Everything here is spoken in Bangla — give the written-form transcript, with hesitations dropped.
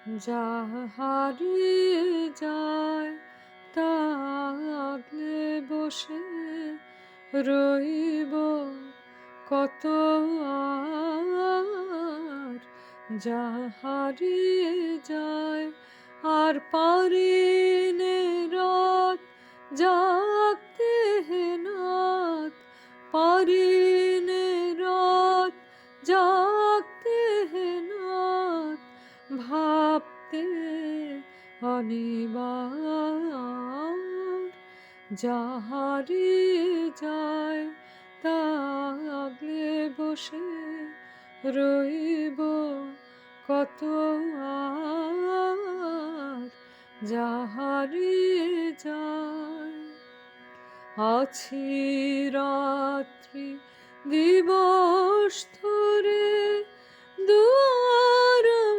যা হারিয়ে যায় তা আগলে বসে রইব কত আর। যা হারিয়ে যায় আর পারিনে রাত জাগতে নাথ, পারিনে রাত জাগতে নাথ, ভাবতে অনিবার। যা হারিয়ে যায় তা আগলে বসে রইব কত আর। যা হারিয়ে যায় আছি রাত্রি দিবস ধরে দুয়ার